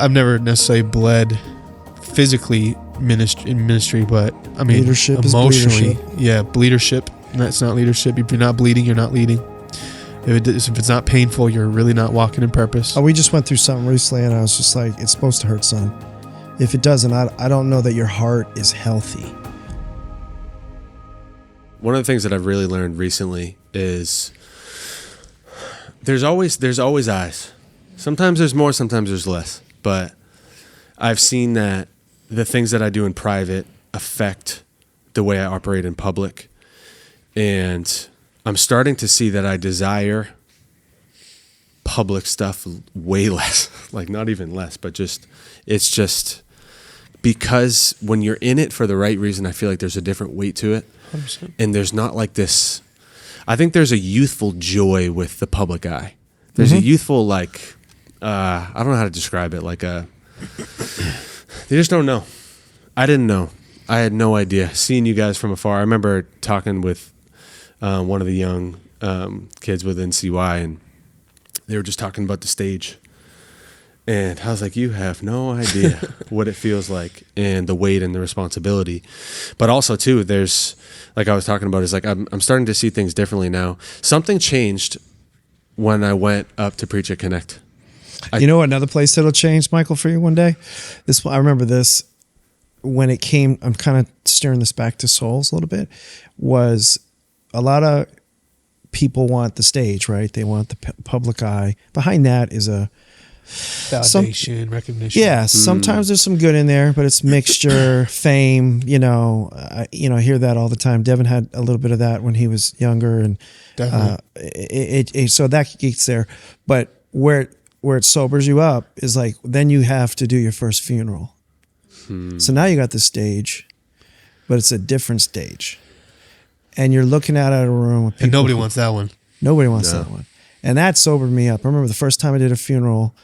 I've never necessarily bled physically in ministry, but I mean, Leadership emotionally, is bleedership. yeah, bleedership. And that's not leadership. If you're not bleeding, you're not leading. If it's not painful, you're really not walking in purpose. We just went through something recently, and I was just like, it's supposed to hurt, son. If it doesn't, I don't know that your heart is healthy. One of the things that I've really learned recently is there's always eyes. Sometimes there's more, sometimes there's less. But I've seen that the things that I do in private affect the way I operate in public. And I'm starting to see that I desire public stuff way less. Like not even less, but it's just because when you're in it for the right reason, I feel like there's a different weight to it. 100%. And there's not like this. I think there's a youthful joy with the public eye. There's a youthful, like, I don't know how to describe it. Like they just don't know. I didn't know. I had no idea. Seeing you guys from afar. I remember talking with one of the young kids with NCY, and they were just talking about the stage. And I was like, you have no idea what it feels like and the weight and the responsibility. But also, too, there's, like I was talking about, is like I'm starting to see things differently now. Something changed when I went up to preach at Connect. You know another place that'll change, Michael, for you one day? I remember this when it came, I'm kind of steering this back to souls a little bit, was a lot of people want the stage, right? They want the public eye. Behind that is a Validation, recognition. Yeah, sometimes there's some good in there, but it's mixture, fame. I hear that all the time. Devin had a little bit of that when he was younger, and definitely. So that gets there. But where it sobers you up is like then you have to do your first funeral. So now you got the stage, but it's a different stage, and you're looking out at a room with people. And nobody wants that one. Nobody wants that one, and that sobered me up. I remember the first time I did a funeral.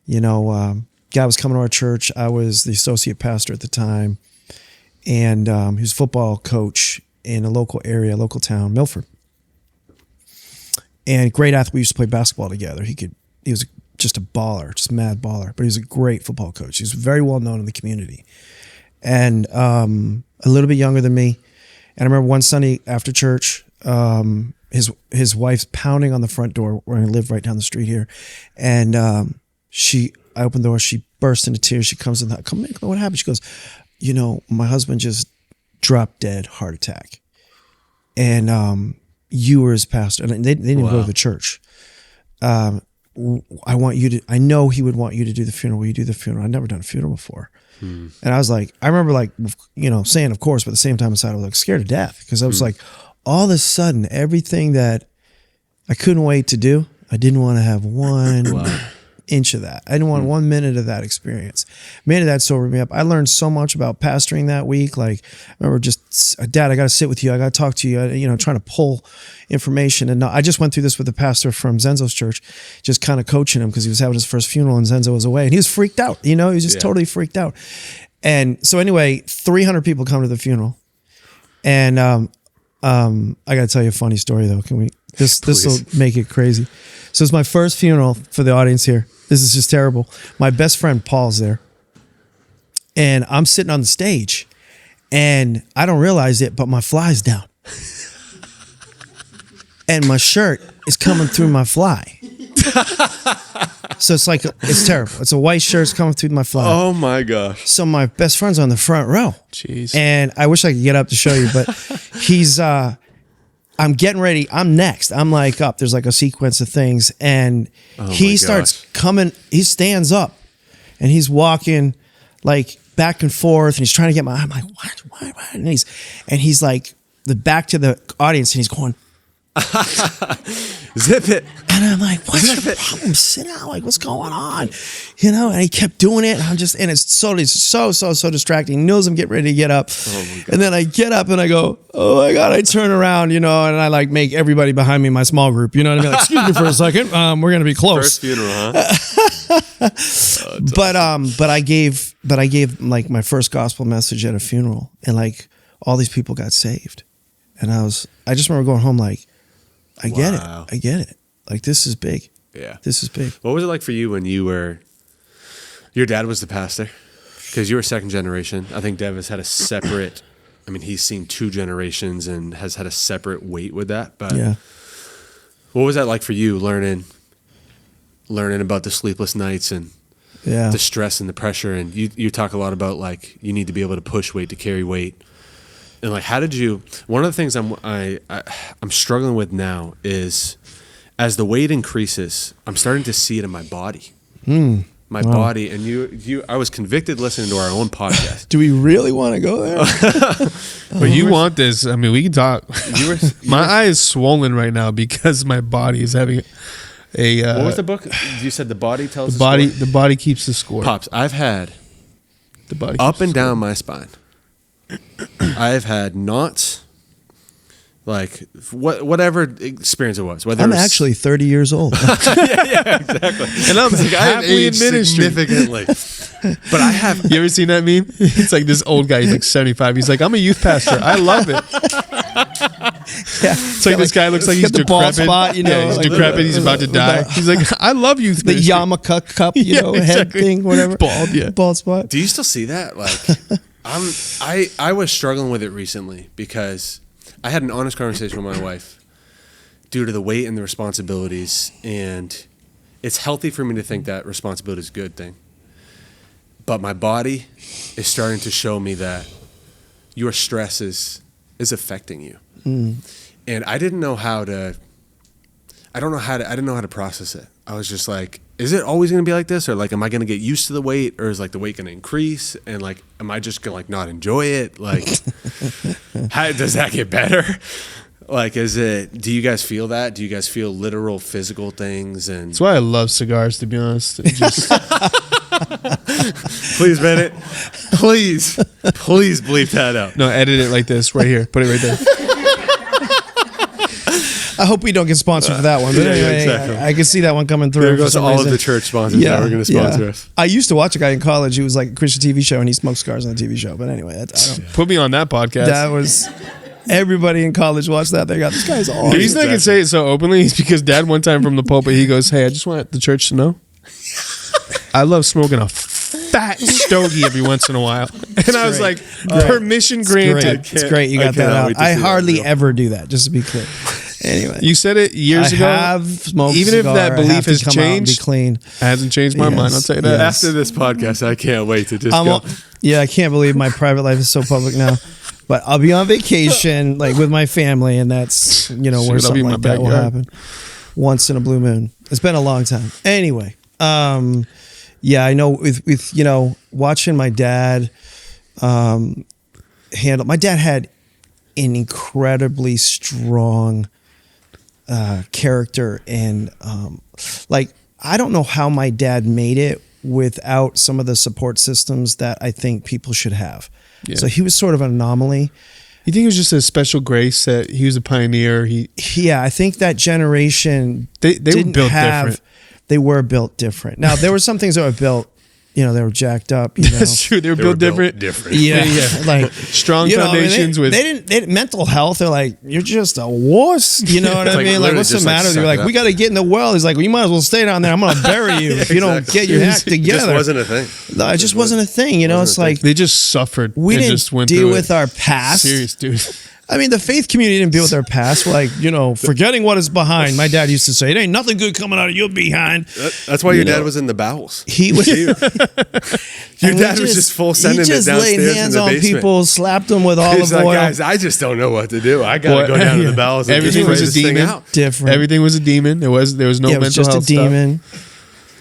Guy was coming to our church. I was the associate pastor at the time, and he was a football coach in a local town, Milford. And great athlete. We used to play basketball together. He was just a baller, just a mad baller, but he was a great football coach. He was very well known in the community, and a little bit younger than me. And I remember one Sunday after church, his wife's pounding on the front door where I live right down the street here, and I opened the door. She burst into tears. She comes in. Come in. What happened? She goes, my husband just dropped dead, heart attack, and you were his pastor, and they didn't even go to the church. I want you to. I know he would want you to do the funeral. Will you do the funeral? I'd never done a funeral before, and I was like, I remember saying of course, but at the same time inside I was like scared to death because I was like, all of a sudden everything that I couldn't wait to do, I didn't want to have one inch of that. I didn't want 1 minute of that experience. Man, that sobered me up. I learned so much about pastoring that week. Like, I remember just, Dad, I got to sit with you. I got to talk to you, trying to pull information. And I just went through this with the pastor from Zenzo's church, just kind of coaching him because he was having his first funeral and Zenzo was away. And he was freaked out, he was just totally freaked out. And so anyway, 300 people come to the funeral. And I got to tell you a funny story though. Can we, this will make it crazy. So it's my first funeral for the audience here. This is just terrible. My best friend Paul's there, and I'm sitting on the stage, and I don't realize it, but my fly's down, and my shirt is coming through my fly. So it's terrible. It's a white shirt coming through my fly. Oh my gosh! So my best friend's on the front row. Jeez. And I wish I could get up to show you, but he's. I'm getting ready. I'm next. I'm like up. There's like a sequence of things. And he starts coming. He stands up and he's walking like back and forth. And he's trying to get I'm like, what? And he's like back to the audience and he's going, zip it. And I'm like, what's your problem? Sit down. Like, what's going on? And he kept doing it. And it's so distracting. He knows I'm getting ready to get up. Oh, and then I get up and I go, oh my God, I turn around, and I like make everybody behind me in my small group, what I mean? Like, excuse me for a second. We're going to be close. First funeral, huh? But I gave like my first gospel message at a funeral and like all these people got saved. And I just remember going home like, I get it. Like, this is big. Yeah. This is big. What was it like for you when you were, Your dad was the pastor because you were second generation. I think Dev has had a separate, I mean, he's seen 2 generations and has had a separate weight with that. But Yeah. what was that like for you learning about the sleepless nights and Yeah. the stress and the pressure? And you talk a lot about like you need to be able to push weight to carry weight. And like, how did you, one of the things I'm struggling with now is as the weight increases, I'm starting to see it in my body. My body, and I was convicted listening to our own podcast. Do we really want to go there? But you want this? I mean, we can talk. My eye is swollen right now because my body is having a. What was the book? You said the body tells the body. score? The body keeps the score. Pops, I've had The body up keeps and the score. down my spine. I've had knots, like whatever experience it was. Whether I'm it was, actually 30 years old. yeah, exactly. And I'm I have happily aged in ministry. significantly, but I have. You ever seen that meme? It's like this old guy. He's like 75. He's like, I'm a youth pastor. I love it. Yeah. It's like this guy looks like he's got the bald decrepit. spot, you know, Yeah, he's like decrepit. He's about to die. He's like, I love youth the ministry. yarmulke cup, you Yeah, know, head exactly. thing, whatever. Bald, yeah. Bald spot. Do you still see that? Like, I was struggling with it recently because I had an honest conversation with my wife due to the weight and the responsibilities, and it's healthy for me to think that responsibility is a good thing. But my body is starting to show me that your stress is affecting you. And I didn't know how to I didn't know how to process it. I was just like, is it always going to be like this? Or like, am I going to get used to the weight? Or is like the weight going to increase? And like, am I just going to like not enjoy it? Like, how does that get better? Like, do you guys feel that? Do you guys feel literal physical things? And That's why I love cigars, to be honest. It just, please, Bennett, please bleep that out. no, edit it like this right here. Put it right there. I hope we don't get sponsored for that one. But yeah, anyway, exactly. I can see that one coming through. There for goes some all reason. of the church sponsors that were going to sponsor us. I used to watch a guy in college who was like a Christian TV show, and he smoked cigars on the TV show. But anyway, Put me on that podcast. that was everybody in college watched that. They got this guy's awesome. The reason I can say it so openly is because Dad one time from the pulpit, he goes, "Hey, I just want the church to know I love smoking a fat stogie every once in a while." And I was like, permission granted. It's great. You I got that cannot out. wait to I see that hardly video. ever do that, just to be clear. Anyway, You said it years I ago. have smoked Even if cigar. that I belief have to has come out and changed, be clean. it hasn't changed my Yes, mind. I'll tell you that. yes. After this podcast, I can't wait to just go. Yeah, I can't believe my private life is so public now. But I'll be on vacation, like with my family, and that's where Shit, I'll be something in my like that will backyard. happen. Once in a blue moon. It's been a long time. Anyway, yeah, I know with watching my dad handle. My dad had an incredibly strong character, and like I don't know how my dad made it without some of the support systems that I think people should have. Yeah. So he was sort of an anomaly. You think it was just a special grace that he was a pioneer? Yeah, I think that generation They were didn't built have, different. They were built different. Now there were some things that were built, they were jacked up. That's true. They were built different. Yeah, like Strong I mean, foundations with. they didn't mental health. They're like, you're just a wuss. You know what I like mean? Like, literally what's the just, like, matter? suck They're it like, up. we got to get in the well. He's like, well, you might as well stay down there. I'm gonna bury you if you don't get your act It together. just wasn't a thing. No, it just wasn't a thing. It's wasn't a like They just suffered. we and didn't just went deal through with it. our past. Serious, dude. I mean, the faith community didn't deal with their past. We're like, forgetting what is behind. My dad used to say, it ain't nothing good coming out of your behind. That's why your dad was in the bowels. He was. Your dad was just full sending He it just downstairs laid in hands the on basement. people, slapped them with olive He's like, oil. guys, I just don't know what to do. I gotta go down to the bowels and Everything just was pray a this thing demon. out. Different. Everything was a demon. There was no it was mental just a health demon.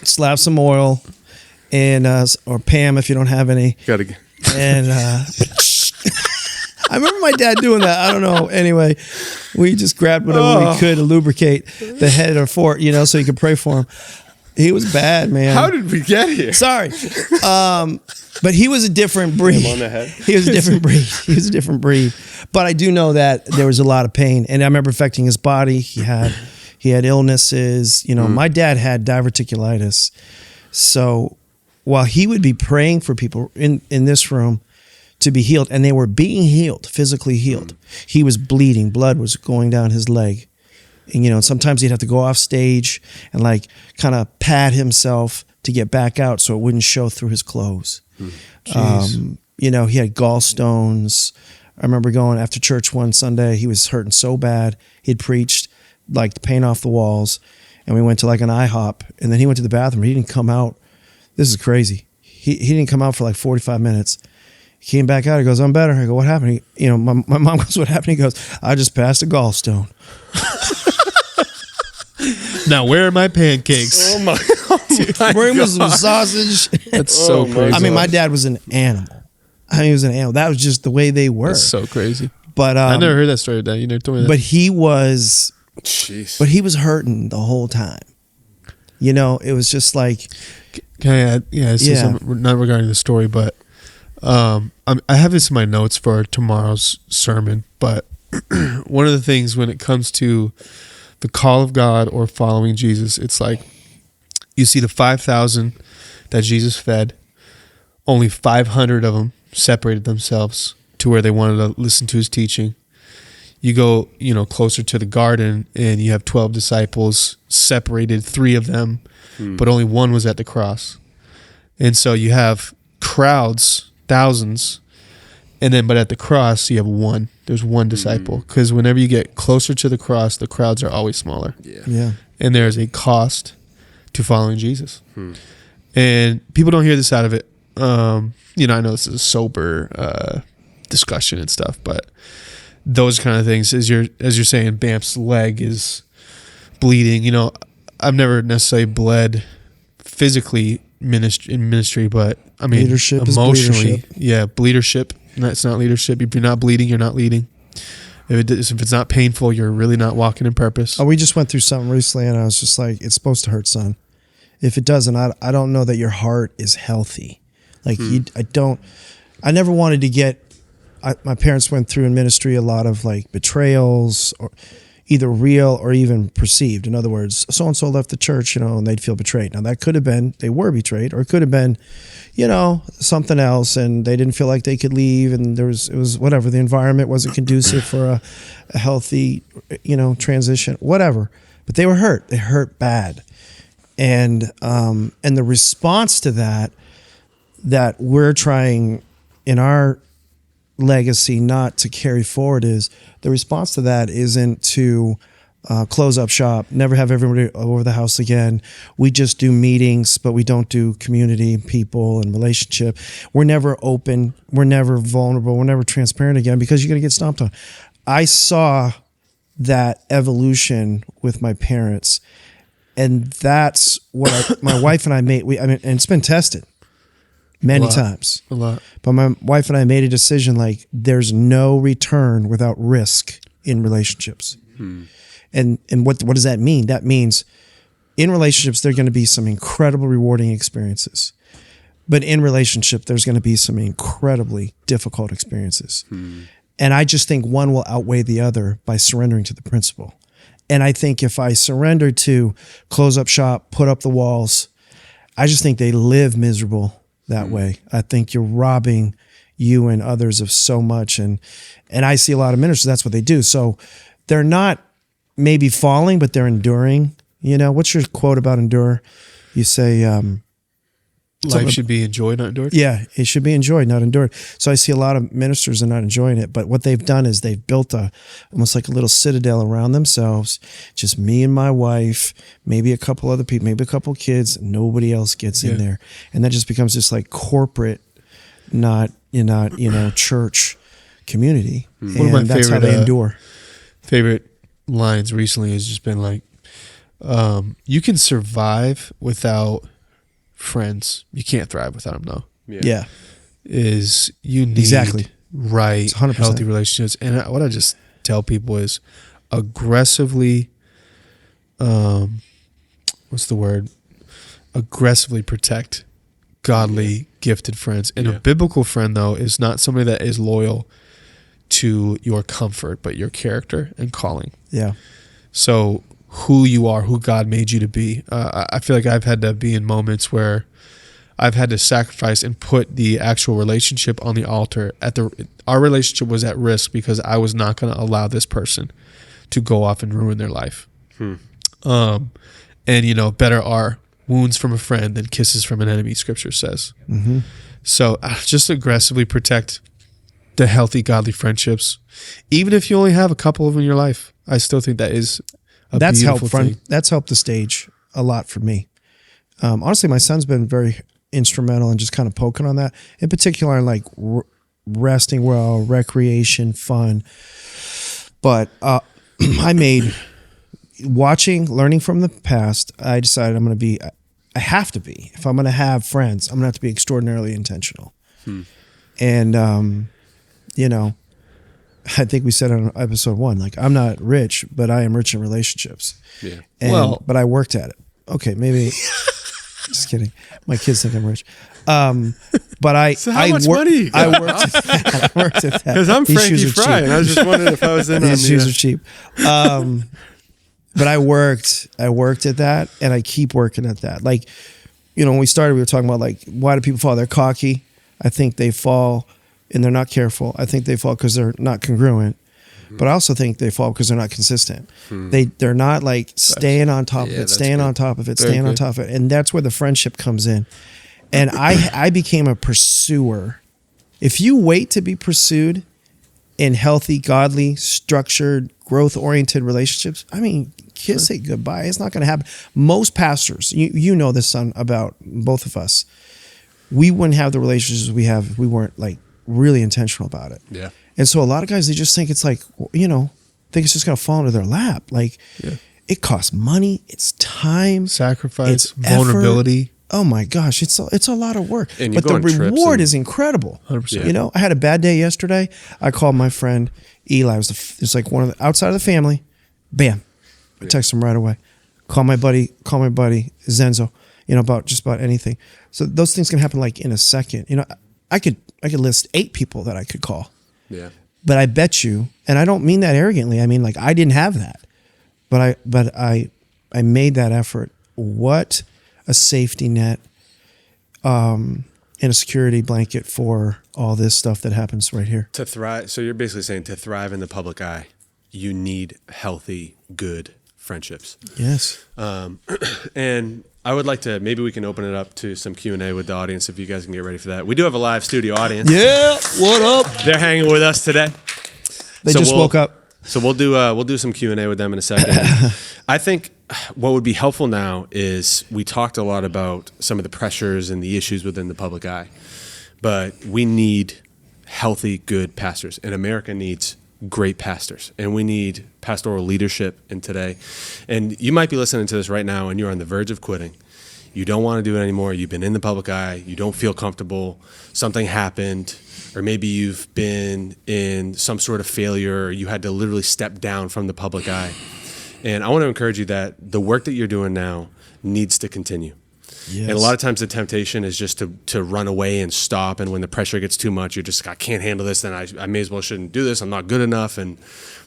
Slap some oil, and or Pam if you don't have any. Gotta And I remember my dad doing that. I don't know. Anyway, we just grabbed whatever we could to lubricate the head or fort, so you could pray for him. He was bad, man. How did we get here? Sorry. But he was a different breed. Him on the head? He was a different breed. He was a different breed. But I do know that there was a lot of pain. And I remember affecting his body. He had illnesses. My dad had diverticulitis. So while he would be praying for people in this room to be healed, and they were being healed, physically healed, he was bleeding. Blood was going down his leg. And, sometimes he'd have to go off stage and like kind of pad himself to get back out so it wouldn't show through his clothes. Jeez. You know, he had gallstones. I remember going after church one Sunday. He was hurting so bad. He'd preached, like, to paint off the walls. And we went to like an IHOP. And then he went to the bathroom. He didn't come out. This is crazy. He didn't come out for like 45 minutes. He came back out. He goes, I'm better. I go, what happened? My mom goes, what happened? He goes, I just passed a gallstone. Now, where are my pancakes? Oh my Bring me some sausage. That's so crazy. I mean, my dad was an animal. He was an animal. That was just the way they were. That's so crazy. But I never heard that story, Dad. You never told me that. But he was, Jeez. but he was hurting the whole time. You know, it was just like, Can I add? Yeah, this is not regarding the story, but I have this in my notes for tomorrow's sermon. But one of the things when it comes to the call of God or following Jesus, it's like you see the 5,000 that Jesus fed, only 500 of them separated themselves to where they wanted to listen to his teaching. You go, closer to the garden and you have 12 disciples, separated 3 of them, but only 1 was at the cross. And so you have crowds, thousands, but at the cross you have 1. There's 1 disciple, because whenever you get closer to the cross, the crowds are always smaller. yeah. And there's a cost to following Jesus. And people don't hear this out of it. I know this is a sober discussion and stuff, but those kind of things, as you're saying, Bamf's leg is bleeding. I've never necessarily bled physically in ministry, but I mean, Leadership emotionally, is bleedership. yeah, bleedership. That's not leadership. If you're not bleeding, you're not leading. If it's not painful, you're really not walking in purpose. Oh, we just went through something recently, and I was just like, it's supposed to hurt, son. If it doesn't, I don't know that your heart is healthy. Like I never wanted to get. My parents went through in ministry a lot of like betrayals, or either real or even perceived. In other words, so and so left the church, and they'd feel betrayed. Now that could have been they were betrayed, or it could have been, something else, and they didn't feel like they could leave, and it was whatever. The environment wasn't conducive for a healthy, transition, whatever. But they were hurt. They hurt bad, and the response to that we're trying in our legacy not to carry forward is the response to that isn't to close up shop, never have everybody over the house again. We just do meetings, but we don't do community, people, and relationship. We're never open. We're never vulnerable. We're never transparent again, because you're going to get stomped on. I saw that evolution with my parents, and that's what my wife and I made. And it's been tested many times. A lot. But my wife and I made a decision, like, there's no return without risk in relationships. And what does that mean? That means in relationships, there are going to be some incredible rewarding experiences. But in relationship, there's going to be some incredibly difficult experiences. And I just think one will outweigh the other by surrendering to the principle. And I think if I surrender to close up shop, put up the walls, I just think they live miserable that way. I think you're robbing you and others of so much. And I see a lot of ministers, that's what they do. So they're not maybe falling, but they're enduring. What's your quote about endure? You say, life should be enjoyed, not endured. Yeah, it should be enjoyed, not endured. So I see a lot of ministers are not enjoying it, but what they've done is they've built almost like a little citadel around themselves, just me and my wife, maybe a couple other people, maybe a couple kids, nobody else gets in there. And that just becomes this like corporate, not church community. One of my that's how they endure. Favorite lines recently has just been like, you can survive without friends. You can't thrive without them, though. Yeah. You need right, 100%. healthy relationships. And what I just tell people is aggressively, aggressively protect godly, gifted friends. And a biblical friend, though, is not somebody that is loyal to your comfort, but your character and calling. Yeah. So who you are, who God made you to be. I feel like I've had to be in moments where I've had to sacrifice and put the actual relationship on the altar. Our relationship was at risk because I was not going to allow this person to go off and ruin their life. And better our wounds from a friend than kisses from an enemy, Scripture says. Mm-hmm. So just aggressively protect the healthy, godly friendships. Even if you only have a couple of them in your life, I still think that is a beautiful thing. That's helped the stage a lot for me. Honestly, my son's been very instrumental in just kind of poking on that. In particular, like resting well, recreation, fun. But I made learning from the past. I decided I have to be. If I'm going to have friends, I'm going to have to be extraordinarily intentional. And you know, I think we said on episode 1, like, I'm not rich, but I am rich in relationships. Yeah. But I worked at it. Okay, maybe. Just kidding. My kids think I'm rich. But I, so how much money? I worked at that. Because I'm Frankie Fry, and I was just wondering if I was in on these shoes are cheap. But I worked at that, and I keep working at that. Like, you know, when we started, we were talking about, like, why do people fall? They're cocky. I think they fall and they're not careful. I think they fall because they're not congruent. But I also think they fall because they're not consistent. They're not like staying on top of it, staying on top of it, staying on top of it. And that's where the friendship comes in. And I became a pursuer. If you wait to be pursued in healthy, godly, structured, growth-oriented relationships, I mean, kiss it goodbye. It's not going to happen. Most pastors, you know this, son, about both of us, we wouldn't have the relationships we have if we weren't like really intentional about it. Yeah. And so a lot of guys, they just think it's like, you know, think it's just going to fall into their lap. Like, it costs money, it's time, sacrifice, it's vulnerability. Effort. Oh my gosh, it's a lot of work. And but the reward is incredible. 100%. You know, I had a bad day yesterday. I called my friend Eli. It's like one of the outside of the family. Bam, I text him right away. Call my buddy Zenzo. You know, about anything. So those things can happen like in a second. You know, I could list 8 people that I could call. Yeah. But I bet you, and I don't mean that arrogantly. I mean, like, I didn't have that, but I made that effort. What a safety net, and a security blanket for all this stuff that happens right here. To thrive. So you're basically saying to thrive in the public eye, you need healthy, good friendships. Yes. And I would like to, maybe we can open it up to some Q&A with the audience if you guys can get ready for that. We do have a live studio audience. Yeah, what up? They're hanging with us today. They just woke up. So we'll do some Q&A with them in a second. I think what would be helpful now is we talked a lot about some of the pressures and the issues within the public eye, but we need healthy, good pastors, and America needs great pastors, and we need pastoral leadership in today. And you might be listening to this right now and you're on the verge of quitting. You don't want to do it anymore. You've been in the public eye. You don't feel comfortable. Something happened, or maybe you've been in some sort of failure, or you had to literally step down from the public eye. And I want to encourage you that the work that you're doing now needs to continue. Yes. And a lot of times the temptation is just to run away and stop. And when the pressure gets too much, you're just, I can't handle this, then I may as well shouldn't do this. I'm not good enough. And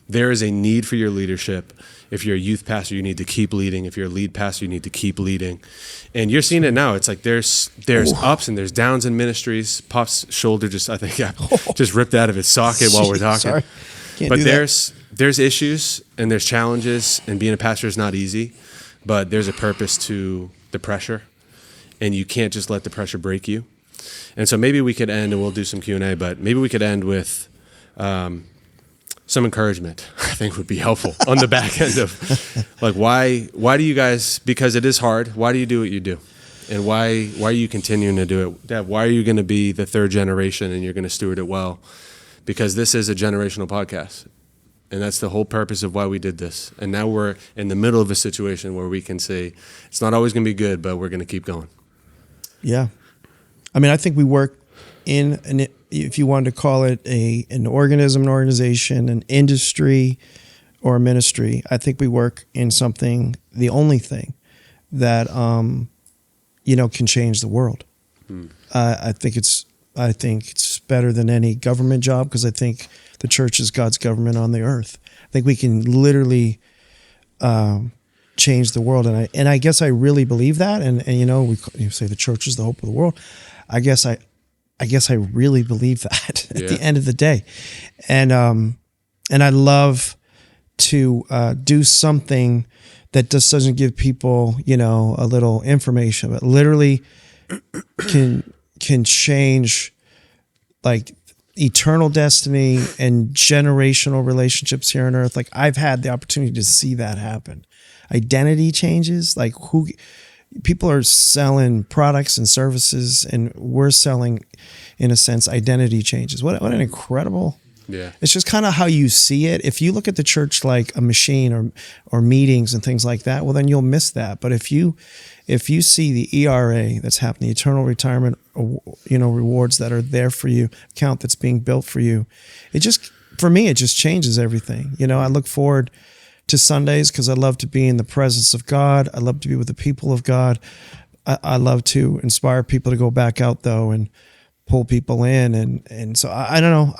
there is a need for your leadership. If you're a youth pastor, you need to keep leading. If you're a lead pastor, you need to keep leading. And you're seeing it now. It's like there's ups and there's downs in ministries. Pop's shoulder just ripped out of its socket while we're talking. Sorry. But there's issues and there's challenges, and being a pastor is not easy, but there's a purpose to the pressure. And you can't just let the pressure break you. And so maybe we could end, and we'll do some Q&A, but maybe we could end with some encouragement, I think would be helpful on the back end of, like, why do you guys, because it is hard, why do you do what you do? And why are you continuing to do it? Dad, why are you going to be the third generation and you're going to steward it well? Because this is a generational podcast. And that's the whole purpose of why we did this. And now we're in the middle of a situation where we can say, it's not always going to be good, but we're going to keep going. Yeah. I mean, I think we work in, if you wanted to call it an organism, an organization, an industry, or a ministry, I think we work in something, the only thing that, can change the world. I think it's better than any government job, because I think the church is God's government on the earth. I think we can literally change the world, and I guess I really believe that. And you say the church is the hope of the world. I guess I really believe that at the end of the day, and I love to do something that just doesn't give people, a little information, but literally can change like eternal destiny and generational relationships here on earth. Like I've had the opportunity to see that happen. Identity changes, like people are selling products and services, and we're selling, in a sense, identity changes. What an incredible. Yeah. It's just kind of how you see it. If you look at the church like a machine or meetings and things like that, well, then you'll miss that. But if you see the ERA that's happening, the eternal retirement, rewards that are there for you, account that's being built for you, for me, it just changes everything. I look forward to Sundays because I love to be in the presence of God. I love to be with the people of God. I love to inspire people to go back out though and pull people in. And so I don't know.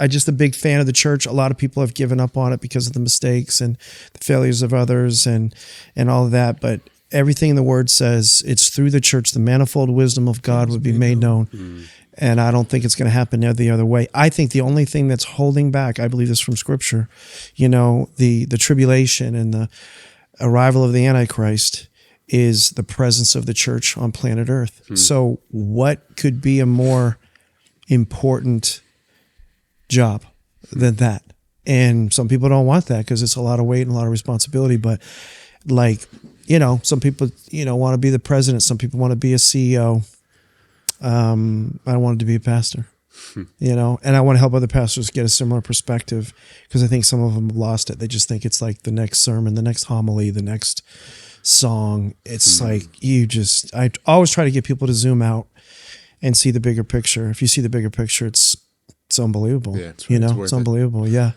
I'm just a big fan of the church. A lot of people have given up on it because of the mistakes and the failures of others and all of that. But everything in the Word says it's through the church the manifold wisdom of God would be made known. Mm. And I don't think it's going to happen the other way. I think the only thing that's holding back, I believe this from Scripture, the tribulation and the arrival of the Antichrist is the presence of the church on planet Earth. Mm. So what could be a more important job than that? And some people don't want that because it's a lot of weight and a lot of responsibility. But some people, want to be the president. Some people want to be a CEO. I wanted to be a pastor, and I want to help other pastors get a similar perspective because I think some of them have lost it. They just think it's like the next sermon, the next homily, the next song. It's like I always try to get people to zoom out and see the bigger picture. If you see the bigger picture, it's unbelievable. Yeah, it's unbelievable. Yeah.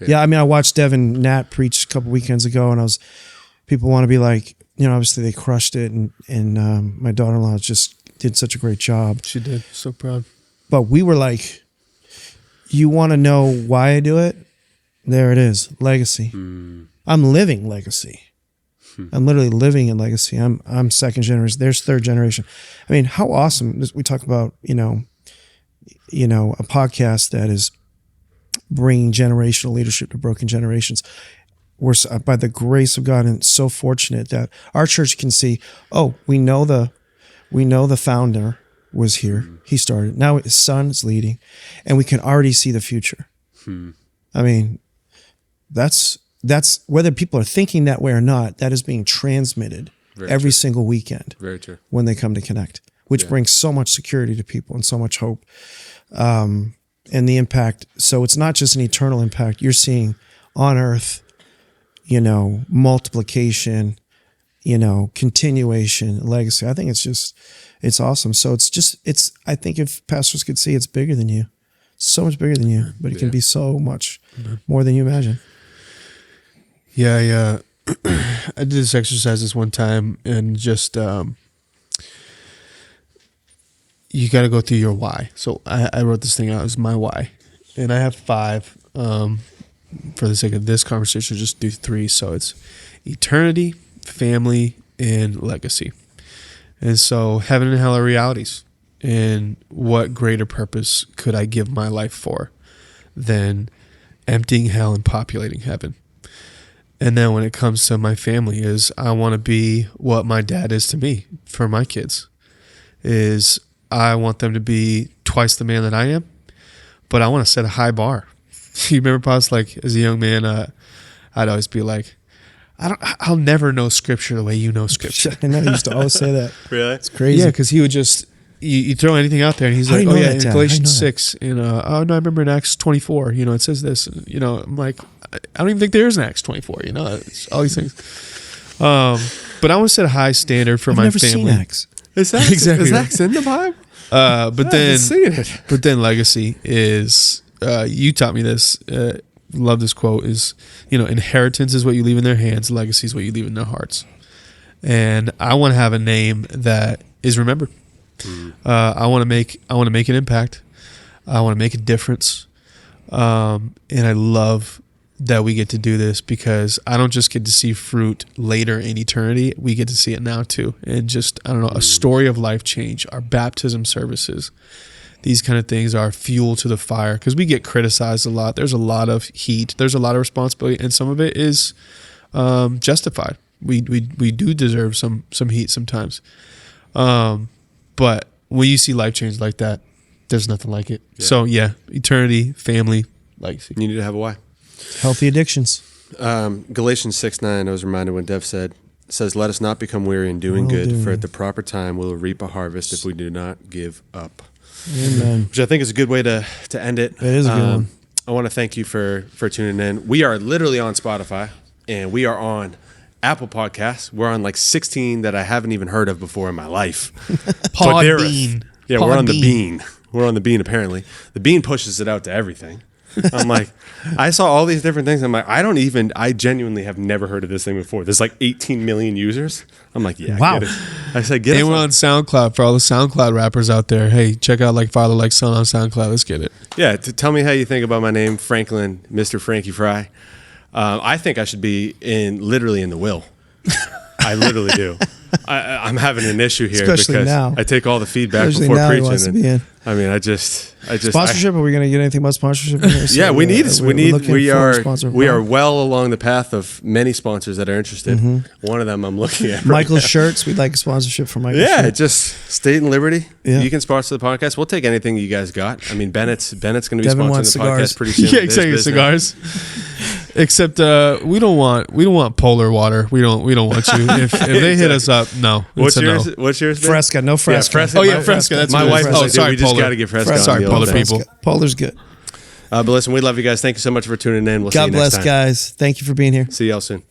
I mean, I watched Dev and Nat preach a couple weekends ago, and people want to be like, obviously they crushed it, and my daughter-in-law just did such a great job. She did. So proud. But we were like, you want to know why I do it? There it is. Legacy. I'm living legacy. I'm literally living in legacy. I'm second generation. There's third generation. I mean, how awesome. We talk about, a podcast that is bringing generational leadership to broken generations. We're, by the grace of God, and so fortunate that our church can see, we know the founder was here. He started. Now his son is leading, and we can already see the future. I mean, that's whether people are thinking that way or not, that is being transmitted every single weekend. Very true. When they come to Connect, which brings so much security to people and so much hope. And the impact. So it's not just an eternal impact. You're seeing on earth, multiplication, continuation, legacy. I think it's awesome. So I think if pastors could see, it's bigger than you, so much bigger than you, but it can be so much more than you imagine. Yeah. I did this exercise this one time, and just, you got to go through your why. So I wrote this thing out as my why, and I have 5, for the sake of this conversation, just do 3. So it's eternity, family, and legacy. And so heaven and hell are realities. And what greater purpose could I give my life for than emptying hell and populating heaven? And then when it comes to my family, is I want to be what my dad is to me for my kids. Is I want them to be twice the man that I am, but I want to set a high bar. You remember, Pops, like as a young man, I'd always be like, I'll never know scripture the way you know scripture. I know, he used to always say that. Really? It's crazy. Yeah, because he would just, you throw anything out there, and he's like, oh yeah, in Galatians 6, and oh no, I remember in Acts 24, it says this, I'm like, I don't even think there is an Acts 24, it's all these things. But I want to set a high standard for my family. I've never seen Acts. Is Acts in the Bible? But then legacy is, you taught me this, love this quote, is, inheritance is what you leave in their hands, legacy is what you leave in their hearts. And I want to have a name that is remembered. I want to make an impact. I want to make a difference. And I love that we get to do this because I don't just get to see fruit later in eternity. We get to see it now too. And just, a story of life change, our baptism services, these kind of things are fuel to the fire because we get criticized a lot. There's a lot of heat. There's a lot of responsibility. And some of it is justified. We do deserve some heat sometimes. But when you see life change like that, there's nothing like it. Yeah. So yeah, eternity, family, legacy. You need to have a why. Healthy addictions. Galatians 6:9, I was reminded when Dev says, let us not become weary in doing good, for at the proper time we'll reap a harvest if we do not give up. Amen. Which I think is a good way to end it. It is a good one. I want to thank you for tuning in. We are literally on Spotify, and we are on Apple Podcasts. We're on like 16 that I haven't even heard of before in my life. Podbean. Yeah, we're on the Bean. We're on the Bean, apparently. The Bean pushes it out to everything. I'm like, I saw all these different things. I'm like, I genuinely have never heard of this thing before. There's like 18 million users. I'm like, yeah, wow. Get it. I said, get it. And we're on SoundCloud for all the SoundCloud rappers out there. Hey, check out Like Father, Like Son on SoundCloud. Let's get it. Yeah, tell me how you think about my name, Franklin, Mr. Frankie Fry. I think I should be literally in the will. I literally do. I'm having an issue here, especially because now. I take all the feedback Especially before now preaching. he wants to be in. I mean, I just sponsorship. Are we going to get anything about sponsorship? In here? So yeah, we are right? well along the path of many sponsors that are interested. Mm-hmm. One of them I'm looking at. Michael's shirts. We'd like a sponsorship from Michael's. Yeah, shirt. just State and Liberty. Yeah. You can sponsor the podcast. We'll take anything you guys got. I mean, Bennett's going to be Devin sponsoring wants the cigars. podcast pretty soon. Yeah, exactly. Cigars. Except we don't want polar water. We don't want you. If they hit us up, no. What's yours? No. What's yours? Ben? Fresca. No Fresca. Yeah, Fresca. Oh yeah, Fresca. That's my wife. Oh, sorry, we just polar. got to get Fresca. Sorry, on the polar old people. Polar's good. But listen, we love you guys. Thank you so much for tuning in. We'll see you God next bless, time. guys. Thank you for being here. See y'all soon.